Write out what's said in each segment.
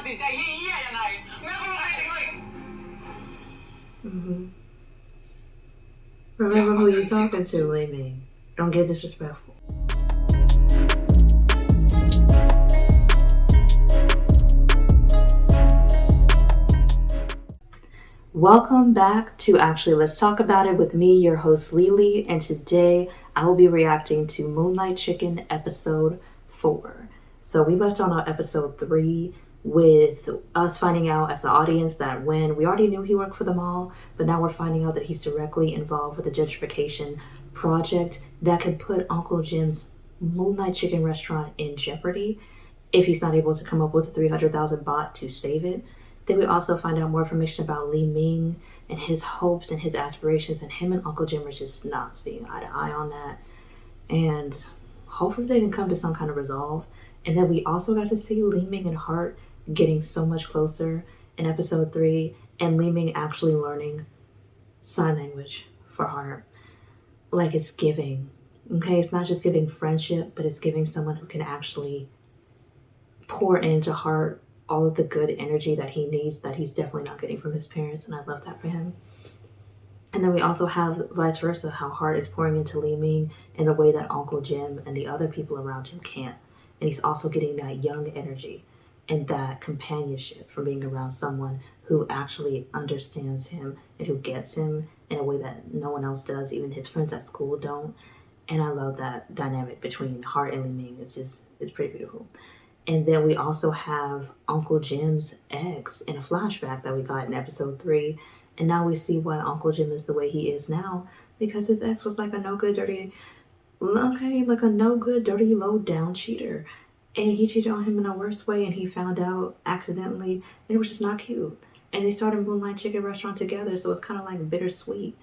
สินใจเหี้ยๆยังไงแม่ก็รู้ได้เลย Remember who you talking to, Li Ming. Don't get disrespectful. Welcome back to Actually Let's Talk About It with me, your host Lily, and today I will be reacting to Moonlight Chicken episode 4. So we left on our episode 3 with us finding out as the audience that Wen, we already knew he worked for the mall, but now we're finding out that he's directly involved with the gentrification project that could put Uncle Jim's Moonlight Chicken restaurant in jeopardy if he's not able to come up with a 300,000 baht to save it. Then we also find out more information about Li Ming and his hopes and his aspirations, and him and Uncle Jim are just not seeing eye to eye on that. And hopefully they can come to some kind of resolve. And then we also got to see Li Ming and Heart getting so much closer in episode 3, and Li Ming actually learning sign language for Heart. Like, it's giving. Okay, it's not just giving friendship, but it's giving someone who can actually pour into Heart all of the good energy that he needs, that he's definitely not getting from his parents, and I love that for him. And then we also have vice versa, how Heart is pouring into Li Ming in the way that Uncle Jim and the other people around him can't. And he's also getting that young energy and that companionship from being around someone who actually understands him and who gets him in a way that no one else does, even his friends at school don't. And I love that dynamic between Heart and Li Ming. It's pretty beautiful. And then we also have Uncle Jim's ex in a flashback that we got in episode 3. And now we see why Uncle Jim is the way he is now, because his ex was like a no good, dirty, low down cheater. And he cheated on him in a worse way, and he found out accidentally, and it was just not cute. And they started Moonlight Chicken restaurant together, so it's kind of like bittersweet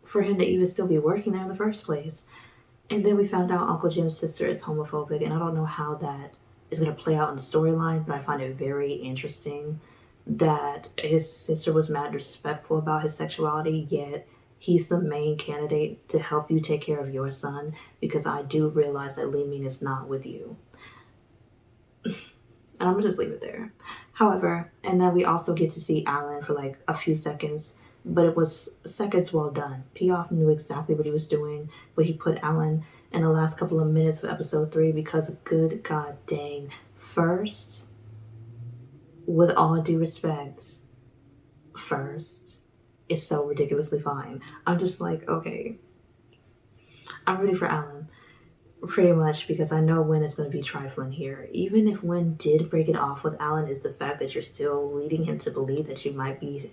for him to even still be working there in the first place. And then we found out Uncle Jim's sister is homophobic, and I don't know how that is going to play out in the storyline, but I find it very interesting that his sister was mad disrespectful about his sexuality, yet he's the main candidate to help you take care of your son, because I do realize that Li Ming is not with you. And I'm going to just leave it there. However, and then we also get to see Alan for like a few seconds, but it was seconds well done. Piaf knew exactly what he was doing, but he put Alan in the last couple of minutes of episode 3 because of good god dang. First, with all due respect, first is so ridiculously fine. I'm just like, okay. I'm rooting for Alan. Pretty much, because I know Wen is going to be trifling here. Even if Wen did break it off with Alan, is the fact that you're still leading him to believe that you might be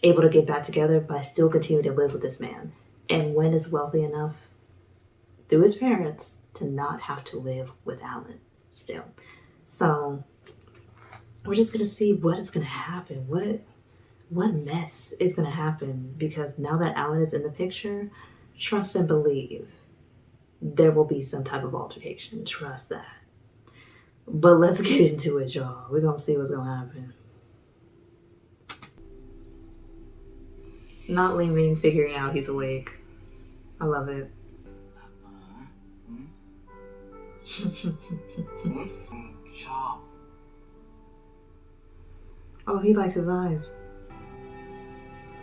able to get back together by still continuing to live with this man. And Wen is wealthy enough through his parents to not have to live with Alan still. So we're just going to see what is going to happen. What mess is going to happen, because now that Alan is in the picture, trust and believe there will be some type of altercation. Trust that. But let's get into it, y'all. We're going to see what's going to happen. Not Li Ming figuring out he's awake. I love it. Oh, he likes his eyes.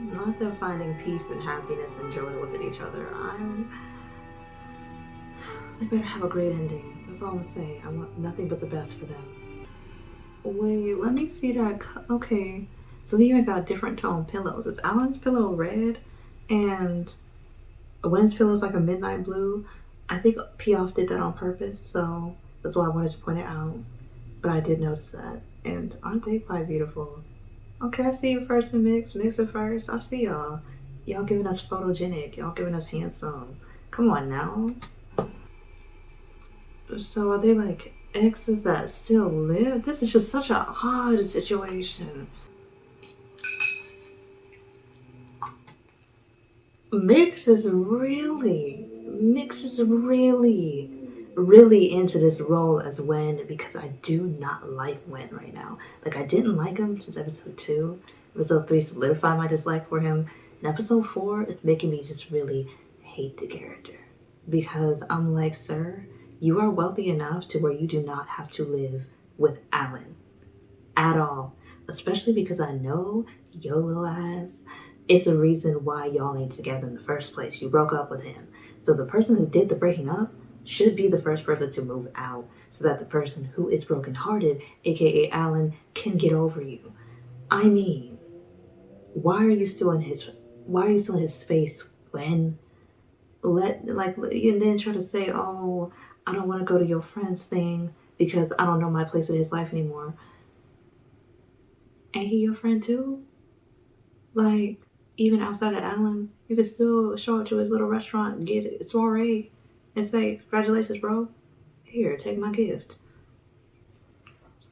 Not them finding peace and happiness and joy within each other. They better have a great ending. That's all I'm gonna say. I want nothing but the best for them. Wait, let me see that. Okay, so they even got different tone pillows. Is Alan's pillow red and Wen's pillow is like a midnight blue? I think Piaf did that on purpose, so that's why I wanted to point it out. But I did notice that. And aren't they quite beautiful? Okay, I see you first and mix it first. I see y'all. Y'all giving us photogenic. Y'all giving us handsome. Come on now. So are they like exes that still live? This is just such a odd situation. Mix is really into this role as Wen, because I do not like Wen right now. Like, I didn't like him since episode 2. Episode 3 solidified my dislike for him. And episode 4 is making me just really hate the character. Because I'm like, sir, you are wealthy enough to where you do not have to live with Alan. at all. Especially because I know your little ass is the reason why y'all ain't together in the first place. You broke up with him. So the person who did the breaking up should be the first person to move out so that the person who is brokenhearted, aka Alan, can get over you. I mean, why are you still in his space when and then try to say, oh, I don't want to go to your friend's thing because I don't know my place in his life anymore. Ain't he your friend too? Like, even outside of Alan, you could still show up to his little restaurant, get a soiree, and say, congratulations, bro. Here, take my gift.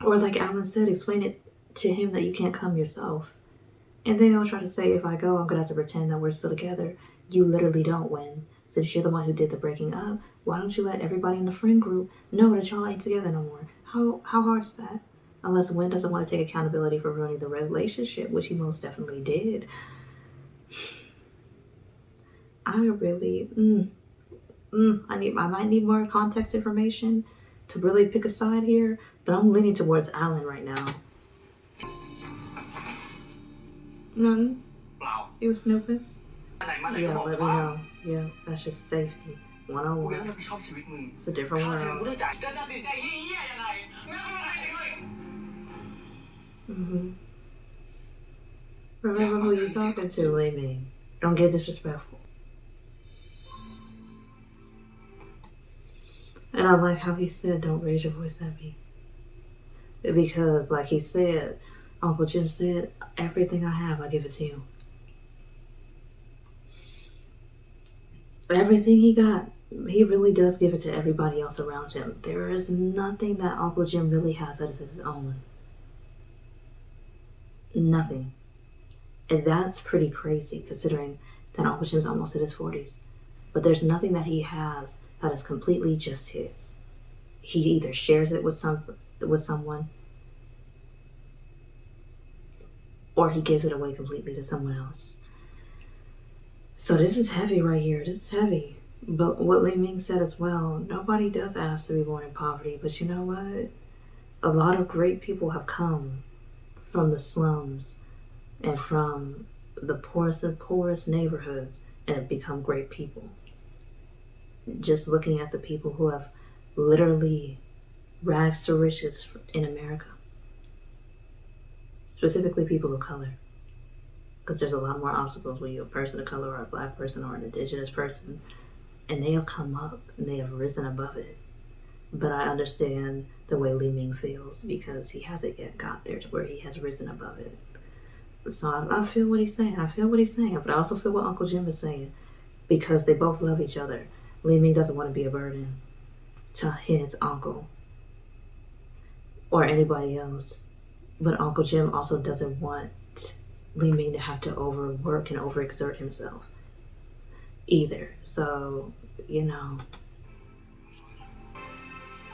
Or like Alan said, explain it to him that you can't come yourself. And then he'll try to say, if I go, I'm going to have to pretend that we're still together. You literally don't win. Since you're the one who did the breaking up, why don't you let everybody in the friend group know that y'all ain't together no more? How hard is that? Unless Wen doesn't want to take accountability for ruining the relationship, which he most definitely did. I really, I might need more context information to really pick a side here, but I'm leaning towards Alan right now. None. Wow. You was snooping? ไหนมาไหน Yeah, ก็บอก let me ว่า know. Yeah, that's just safety. กูไม่ต้อง 101. รับผิดชอบชีวิตมึง It's a different ค่าเทอมกู world. ต้องจ่ายจะตัดสินใจเหี้ยๆยังไงแม่ก็ไม่ให้เลย Remember who you talking to, Li Ming. Don't get disrespectful. And I like how he said, don't raise your voice at me. Because, like he said, Uncle Jim said, everything I have, I give it to you. Everything he got, he really does give it to everybody else around him. There is nothing that Uncle Jim really has that is his own. Nothing. And that's pretty crazy considering that Uncle Jim's almost in his 40s. But there's nothing that he has that is completely just his. He either shares it with someone or he gives it away completely to someone else. So this is heavy right here. This is heavy. But what Li Ming said as well, nobody does ask to be born in poverty. But you know what? A lot of great people have come from the slums and from the poorest neighborhoods and have become great people. Just looking at the people who have literally rags to riches in America. Specifically people of color. Because there's a lot more obstacles when you're a person of color or a black person or an indigenous person. And they have come up and they have risen above it. But I understand the way Li Ming feels because he hasn't yet got there to where he has risen above it. So I feel what he's saying. But I also feel what Uncle Jim is saying because they both love each other. Li Ming doesn't want to be a burden to his uncle or anybody else. But Uncle Jim also doesn't want Li Ming to have to overwork and overexert himself either. So, you know.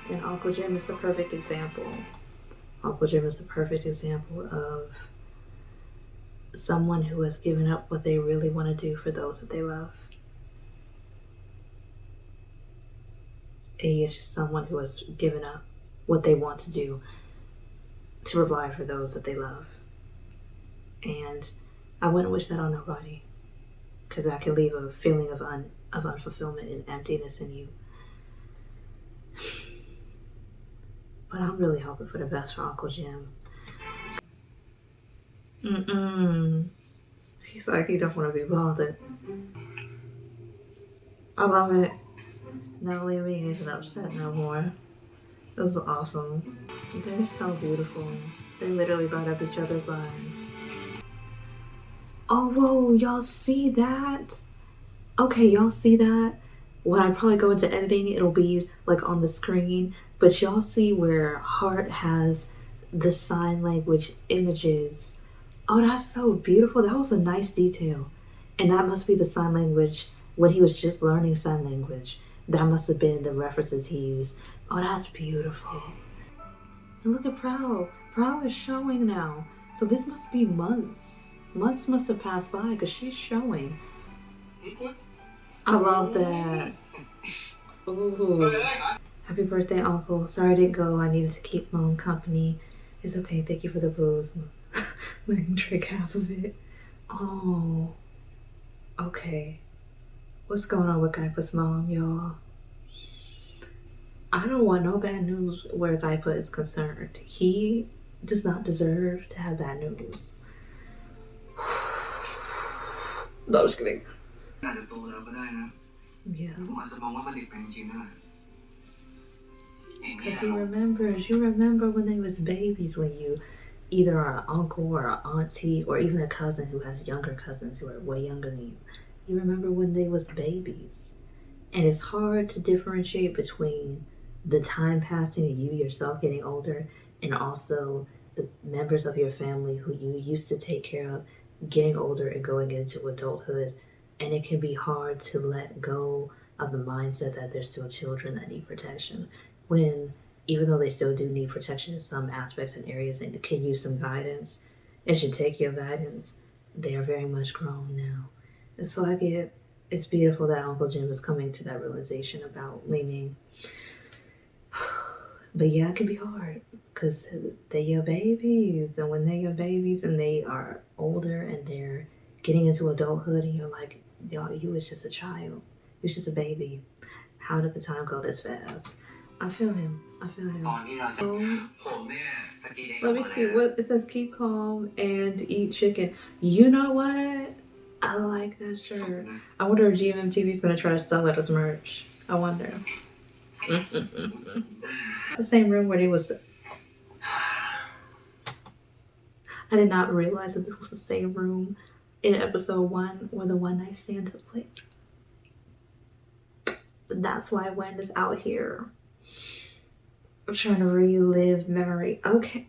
And Uncle Jim is the perfect example. Uncle Jim is the perfect example of someone who has given up what they really want to do for those that they love. And he is just someone who has given up what they want to do to provide for those that they love. And I wouldn't wish that on nobody because that can leave a feeling of unfulfillment and emptiness in you. But I'm really hoping for the best for Uncle Jim. He's like, he don't want to be bothered. I love it. Now Li Ming isn't upset no more. This is awesome. They're so beautiful. They literally light up each other's lives. Oh, whoa, y'all see that? Okay, y'all see that? When I probably go into editing, it'll be like on the screen. But y'all see where Heart has the sign language images. Oh, that's so beautiful. That was a nice detail. And that must be the sign language when he was just learning sign language. That must have been the references he used. Oh, that's beautiful. And look at Prow. Prow is showing now. So this must be months. Months must have passed by because she's showing. I love that. Ooh. Happy birthday, Uncle. Sorry I didn't go. I needed to keep my own company. It's okay. Thank you for the booze. Let me drink half of it. Oh, okay. What's going on with Gaipa's mom, y'all? I don't want no bad news where Gaipa is concerned. He does not deserve to have bad news. No, I'm just kidding. อาจจะโตแล้วก็ได้นะ Yeah. ผมอาจจะมองว่าบัณฑิตเป็นจริงนั่นแหละ Because he remembers. You remember when they was babies, when you either are an uncle or an auntie or even a cousin who has younger cousins who are way younger than you. You remember when they was babies. And it's hard to differentiate between the time passing and you yourself getting older and also the members of your family who you used to take care of getting older and going into adulthood. And it can be hard to let go of the mindset that they're still children that need protection, when even though they still do need protection in some aspects and areas and can use some guidance and should take your guidance, they are very much grown now. And so I get, it's beautiful that Uncle Jim is coming to that realization about Li Ming. But yeah, it can be hard because they're your babies, and when they're your babies and they are older and they're getting into adulthood and you're like, y'all, you was just a child. You was just a baby. How did the time go this fast? I feel him. I feel him. ตอนนี้เราจะผมเนี่ยสกีเอง Let me see what it says. Keep calm and eat chicken. You know what? I like that shirt. I wonder if GMMTV is gonna try to sell it as merch. I wonder. It's the same room where they was. I did not realize that this was the same room in episode 1 where the one night stand took place. That's why Wen is out here. I'm trying to relive memory. Okay.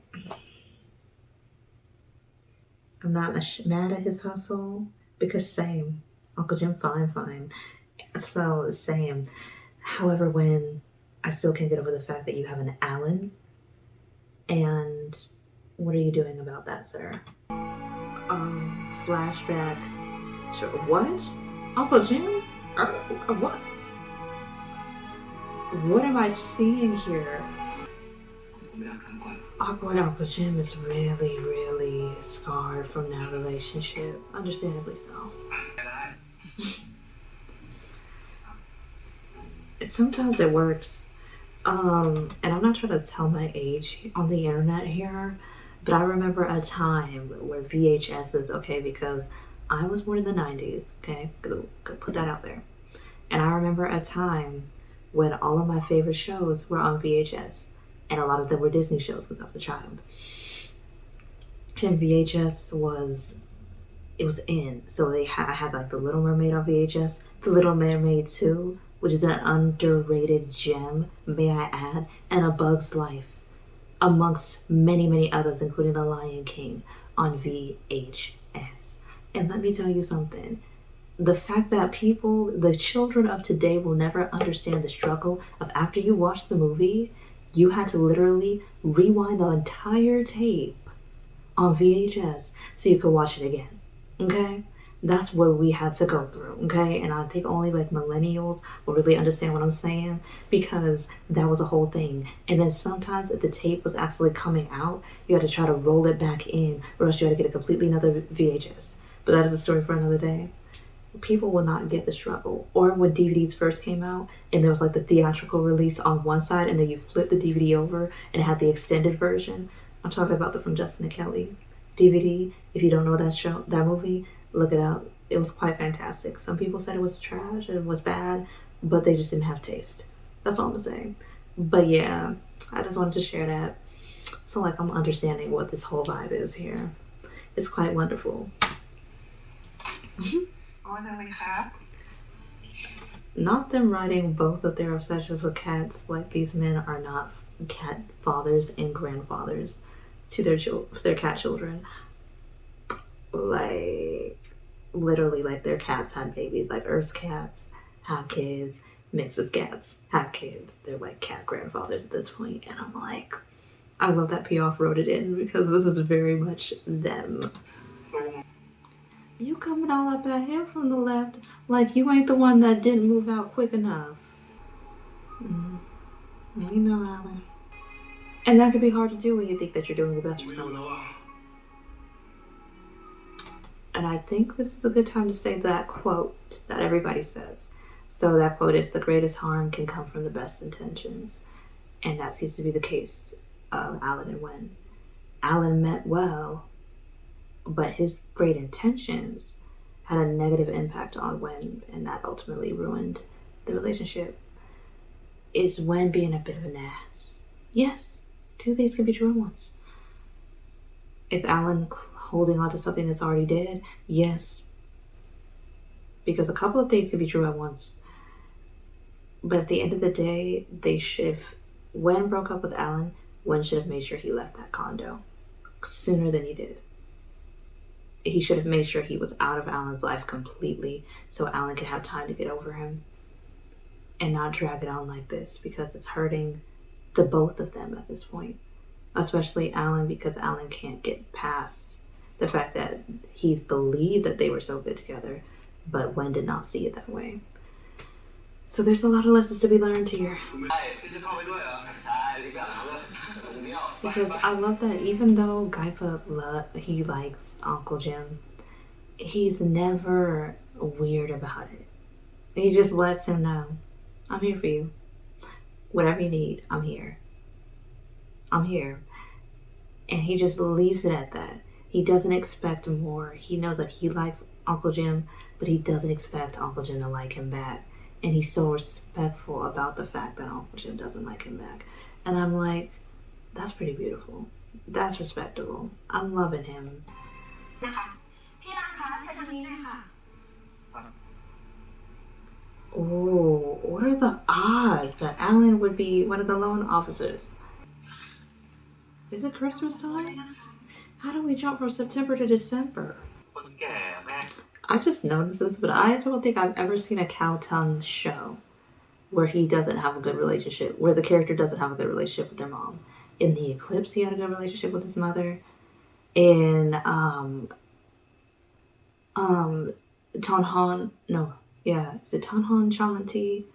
I'm not mad at his hustle because same. Uncle Jim, fine. So, same. However, when I still can't get over the fact that you have an Alan, and what are you doing about that, sir? Flashback. Sure. What? Uncle Jim? What? What am I seeing here? Our boy Uncle Jim is really, really scarred from that relationship. Understandably so. Sometimes it works. And I'm not trying to tell my age on the internet here, but I remember a time where VHSs, okay, because I was born in the 90s, okay? Gotta put that out there. And I remember a time when all of my favorite shows were on VHS. And a lot of them were Disney shows because I was a child. And VHS was in. So I had like The Little Mermaid on VHS, The Little Mermaid 2, which is an underrated gem, may I add, and A Bug's Life, amongst many, many others, including The Lion King on VHS. And let me tell you something. The fact that the children of today will never understand the struggle of after you watch the movie, you had to literally rewind the entire tape on VHS so you could watch it again, okay? That's what we had to go through, okay? And I think only like millennials will really understand what I'm saying because that was a whole thing. And then sometimes if the tape was actually coming out, you had to try to roll it back in or else you had to get a completely another VHS. But that is a story for another day. People will not get the struggle. Or when DVDs first came out and there was like the theatrical release on one side and then you flip the DVD over and it had the extended version. I'm talking about the From Justin to Kelly DVD. If you don't know that movie, look it up. It was quite fantastic. Some people said it was trash, it was bad, but they just didn't have taste. That's all I'm gonna say. But yeah, I just wanted to share that. So like I'm understanding what this whole vibe is here. It's quite wonderful. Not them writing both of their obsessions with cats like these men are not cat fathers and grandfathers to their cat children. Like literally like their cats had babies, like Earth's cats have kids, Mix's cats have kids. They're like cat grandfathers at this point, and I'm like, I love that Piaf wrote it in because this is very much them. You coming all up at him from the left like you ain't the one that didn't move out quick enough. We know, Alan. And that can be hard to do when you think that you're doing the best for someone. And I think this is a good time to say that quote that everybody says. So that quote is, the greatest harm can come from the best intentions. And that seems to be the case of Alan and Wen. Alan meant well, but his great intentions had a negative impact on Wen, and that ultimately ruined the relationship. Is Wen being a bit of an ass? Yes, two things can be true at once. Is Alan holding on to something that's already dead? Yes. Because a couple of things can be true at once. But at the end of the day, if Wen broke up with Alan, Wen should have made sure he left that condo sooner than he did. He should have made sure he was out of Alan's life completely so Alan could have time to get over him and not drag it on like this, because it's hurting the both of them at this point. Especially Alan, because Alan can't get past the fact that he believed that they were so good together, but Wen did not see it that way. So there's a lot of lessons to be learned here. Because I love that even though Gaipa he likes Uncle Jim, he's never weird about it. He just lets him know, I'm here for you. Whatever you need, I'm here. I'm here. And he just leaves it at that. He doesn't expect more. He knows that he likes Uncle Jim, but he doesn't expect Uncle Jim to like him back. And he's so respectful about the fact that Uncle Jim doesn't like him back. And I'm like, that's pretty beautiful. That's respectable. I'm loving him. Oh, what are the odds that Alan would be one of the loan officers? Is it Christmas time? How do we jump from September to December? I just noticed this, but I don't think I've ever seen a cow tongue show where he doesn't have a good relationship, where the character doesn't have a good relationship with their mom. In The Eclipse, he had a good relationship with his mother. In Tanhan, no, yeah, is it Tanhan Chalanti?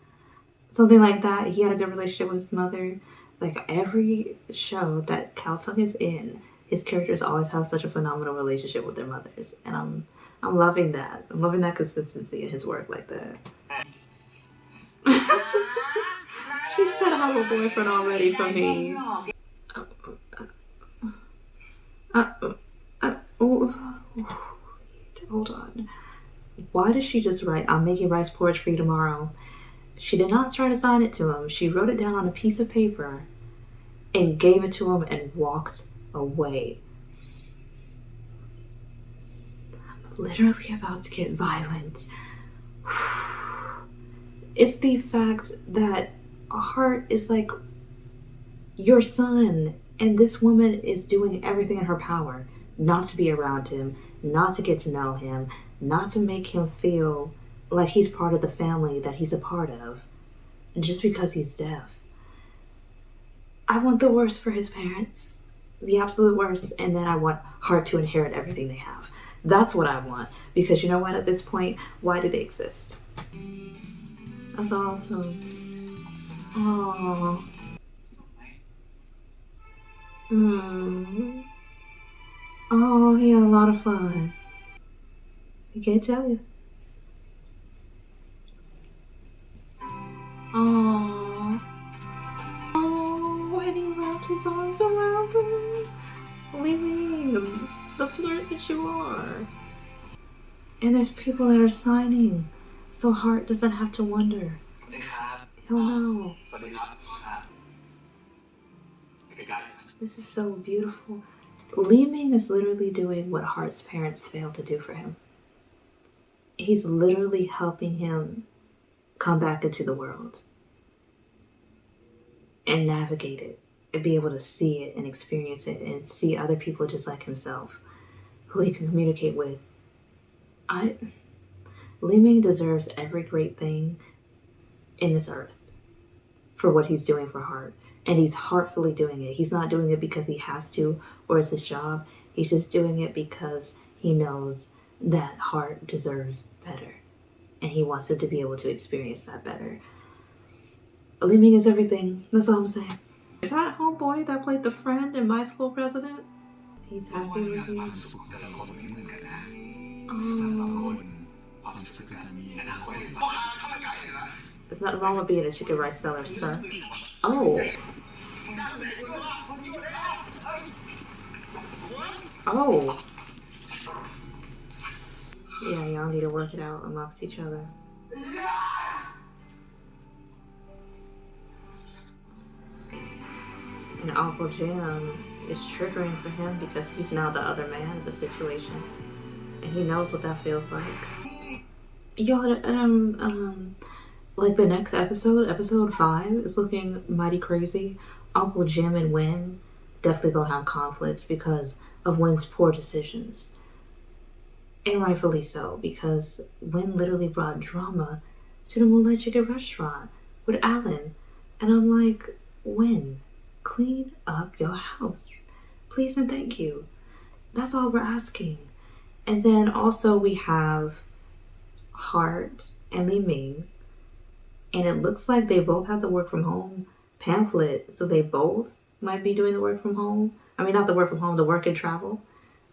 Something like that. He had a good relationship with his mother. Like every show that Cow Tongue is in, his characters always have such a phenomenal relationship with their mothers, and I'm loving that. I'm loving that consistency in his work like that. She said I have a boyfriend already for me. Hold on. Why does she just write, I'm making rice porridge for you tomorrow? She did not try to sign it to him. She wrote it down on a piece of paper and gave it to him and walked away. I'm literally about to get violent. It's the fact that Heart is like your son, and this woman is doing everything in her power not to be around him, not to get to know him, not to make him feel like he's part of the family that he's a part of, just because he's deaf. I want the worst for his parents, the absolute worst, and then I want Heart to inherit everything they have. That's what I want, because you know what, at this point, why do they exist? That's awesome. Oh. Oh, he had a lot of fun. He can't tell you. Oh. Oh, and he wrapped his arms around her. Li Ming, the flirt that you are. And there's people that are signing, so Heart doesn't have to wonder. He'll know. This is so beautiful. Li Ming is literally doing what Heart's parents failed to do for him. He's literally helping him come back into the world and navigate it and be able to see it and experience it and see other people just like himself who he can communicate with. Li Ming deserves every great thing in this earth for what he's doing for Heart. And he's heartfully doing it. He's not doing it because he has to or it's his job. He's just doing it because he knows that Heart deserves better. And he wants him to be able to experience that better. Li Ming is everything. That's all I'm saying. Is that homeboy that played the friend in My School President? He's happy with you. แต่ละคนไม่เหมือนกันนะ Oh. ความสุขคือการมีอนาคตพ่อค้าข้าวมันไก่เลยนะ There's nothing wrong with being a chicken rice seller, sir. Oh. Oh. Yeah, y'all need to work it out amongst each other. And Uncle Jim is triggering for him because he's now the other man in the situation. And he knows what that feels like. Yo, like the next episode 5 is looking mighty crazy. Uncle Jim and Wen definitely gonna have conflict because of Wen's poor decisions. And rightfully so, because Wen literally brought drama to the Moonlight Chicken restaurant with Alan. And I'm like, Wen, clean up your house. Please and thank you. That's all we're asking. And then also we have Heart and Li Ming. And it looks like they both have the work from home pamphlet. So they both might be doing the work from home. I mean, not the work from home, the work and travel.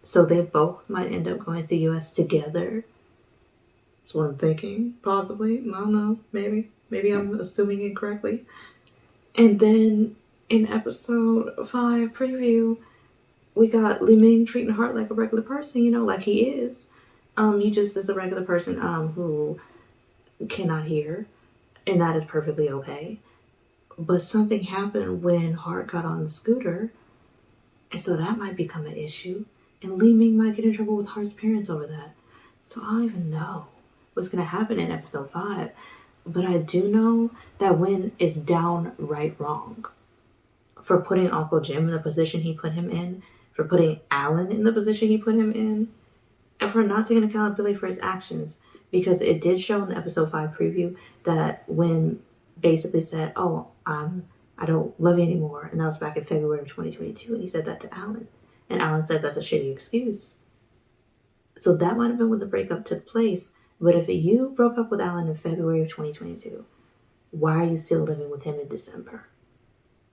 So they both might end up going to the US together. That's what I'm thinking. Possibly. I don't know. Maybe. Maybe I'm assuming incorrectly. And then in episode 5 preview, we got Li Ming treating Heart like a regular person, you know, like he is. He just is a regular person who cannot hear. And that is perfectly okay. But something happened when Heart got on the scooter. And so that might become an issue. And Li Ming might get in trouble with Heart's parents over that. So I don't even know what's going to happen in episode 5. But I do know that Wen is downright wrong for putting Uncle Jim in the position he put him in, for putting Alan in the position he put him in, and for not taking accountability for his actions. Because it did show in the episode 5 preview that Wen basically said, oh, I don't love you anymore. And that was back in February of 2022. And he said that to Alan. And Alan said that's a shitty excuse. So that might have been when the breakup took place. But if you broke up with Alan in February of 2022, why are you still living with him in December?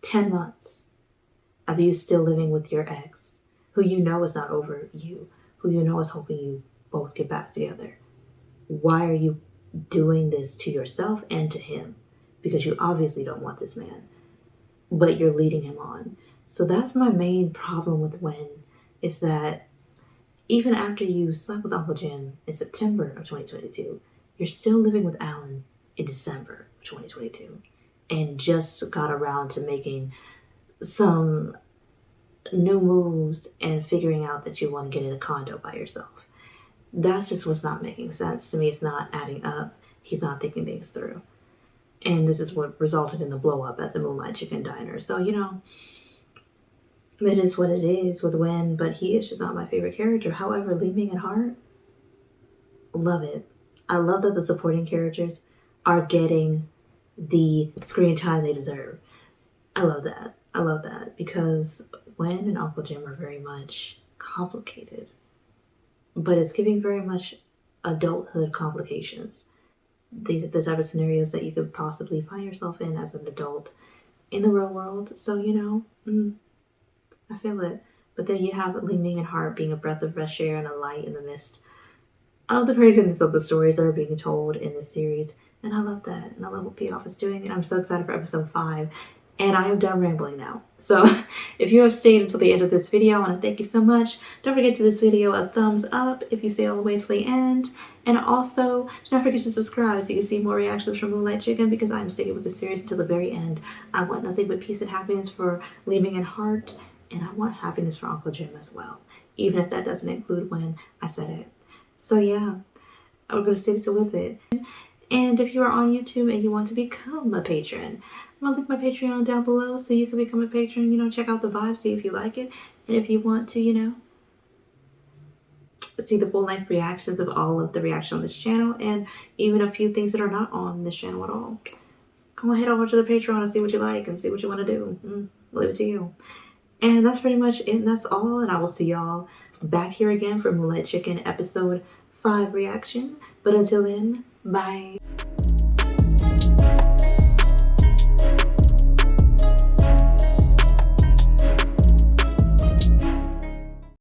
10 months of you still living with your ex, who you know is not over you, who you know is hoping you both get back together. Why are you doing this to yourself and to him? Because you obviously don't want this man, but you're leading him on. So that's my main problem with Wen, is that even after you slept with Uncle Jim in September of 2022, you're still living with Alan in December of 2022 and just got around to making some new moves and figuring out that you want to get in a condo by yourself. That's just what's not making sense to me. It's not adding up. He's not thinking things through. And this is what resulted in the blow up at the Moonlight Chicken diner. So, you know, it is what it is with Wen, but he is just not my favorite character. However, Li Ming and Heart, love it. I love that the supporting characters are getting the screen time they deserve. I love that. I love that because Wen and Uncle Jim are very much complicated, but it's giving very much adulthood complications. These are the type of scenarios that you could possibly find yourself in as an adult in the real world. So, you know, I feel it. But then you have Li Ming and Heart being a breath of fresh air and a light in the midst of the craziness of the stories that are being told in this series. And I love that. And I love what P-Off is doing. And I'm so excited for episode 5. And I am done rambling now. So if you have stayed until the end of this video, I want to thank you so much. Don't forget to give this video a thumbs up if you stay all the way to the end. And also, don't forget to subscribe so you can see more reactions from Moonlight Chicken, because I'm sticking with the series until the very end. I want nothing but peace and happiness for Li Ming and Heart. And I want happiness for Uncle Jim as well. Even if that doesn't include Wen I said it. So yeah, I'm going to stick with it. And if you are on YouTube and you want to become a patron, I'm going to link my Patreon down below so you can become a patron, you know, check out the vibe, see if you like it. And if you want to, you know, see the full-length reactions of all of the reactions on this channel and even a few things that are not on this channel at all, go ahead over to the Patreon and see what you like and see what you want to do. I'll leave it to you. And that's pretty much it, and that's all. And I will see y'all back here again for Moonlight Chicken episode 5 reaction. But until then, bye.